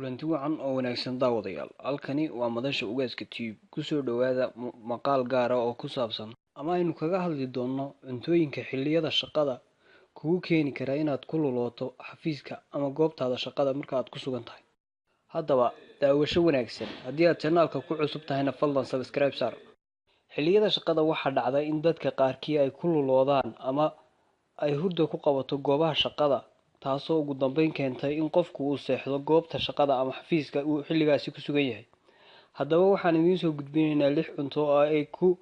kulanti wacan oo wanaagsan daawadayaal. Halkani waa madasha ugaaska tube. Kusoo dhawaada maqaal gaar ah oo ku saabsan ama aynu kaga hadli doono cuntooyinka xilliyada shaqada kugu keeni kara inaad ku lulooto xafiiska ama goobtaada shaqada marka aad ku sugan tahay. Haddaba daawasho wanaagsan. Haddii aad channelka ku cusub tahayna fadlan subscribe saar. Xilliyada shaqada waxaa dhacda in dadka qaarkii ay ku luloodaan ama ay hurdo ku qabato goobaha shaqada, taasoo ugu dambeyn keentay in qofku uu seexdo goobta shaqada ama xafiiska uu xilligaasi ku sugan yahay. Haddaba waxaan idiin soo gudbinaynaa 6 cunto oo ay ku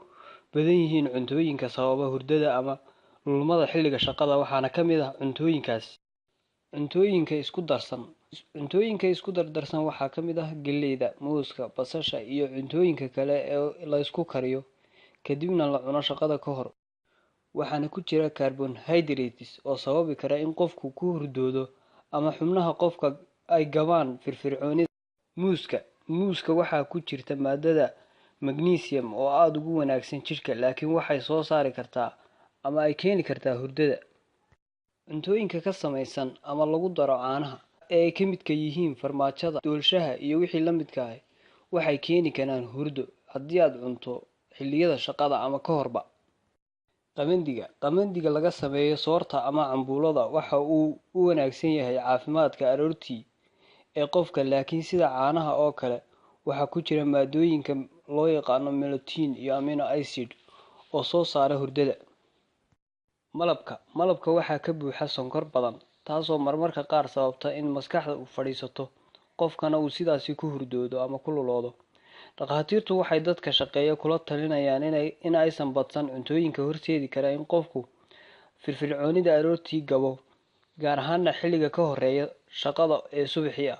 badan yihiin cuntooyinka sababa hurdada ama lulmada xilliga shaqada, waxaana ka mid ah cuntooyinkaas cuntooyinka isku darsan. Cuntooyinka isku darsan waxaa ka mid ah galleyda, muuska, basasha iyo cuntooyinka kale ee la isku kariyo kadibna la cuno shaqada ka hor. Waxaana ku jira carbohydrates oo sababi kara in qofku ku hurdoodo ama xubnaha qofka ay gabaan firfircoonida. Muuska waxaa ku jirta maadada magnesium oo aad ugu wanaagsan jirka, laakiin waxay soo saari kartaa ama ay keeni kartaa hurdada. Cuntooyinka ka samaysan ama lagu daro caanaha ee ay ka midka yihiin farmaajada, doolshaha iyo wixii la midka ah waxay keeni karaan hurdo haddii aad cunto xilliyada shaqada ama ka horba. Qamandiga laga sameeyo soorta ama cambuulada waxa uu u wanaagsan yahay caafimaadka aroortii ee qofka, laakiin sida caanaha oo kale waxaa ku jira maadooyinka loo yaqaan melatonin iyo amino acid oo soo saara hurdada. Malabka waxaa ka buuxa sonkor badan, taasoo marmarka qaar sababta in maskaxda u fadhiisato qofkana uu sidaasi ku hurdoodo ama ku luloodo. Dhakhaatiirtu waxay dadka shaqeeya kula talinayaan in aysan badsan cuntooyinka horseedi kara in qofku firfircoonida aroortii gabo, gaar ahaan xilliga ka horeeya shaqada ee subaxii ah.